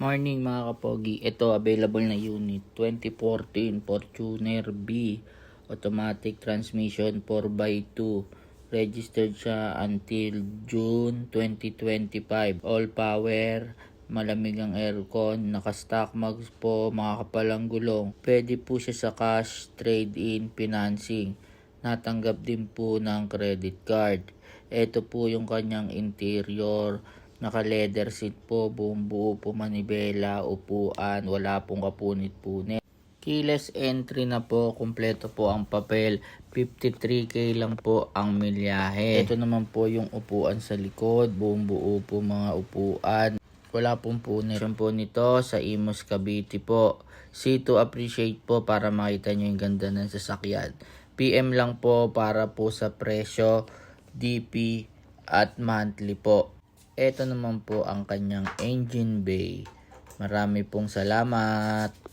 Morning mga kapogi, ito available na unit 2014 Fortuner B automatic transmission 4x2. Registered siya until June 2025. All power, malamig ang aircon, naka-stock mags po, mga kapalang gulong. Pwede po siya sa cash, trade-in, financing. Natanggap din po ng credit card. Ito po yung kanyang interior. Naka-leather seat po, buong buo po manibela, upuan, wala pong kapunit-punit. Keyless entry na po, kumpleto po ang papel, 53k lang po ang milyahe. Ito naman po yung upuan sa likod, buong buo po mga upuan. Wala pong punit. Po nito sa Imus Cavite po. See to appreciate po para makita nyo yung ganda ng sasakyan. PM lang po para po sa presyo, DP at monthly po. Ito naman po ang kanyang engine bay. Marami pong salamat.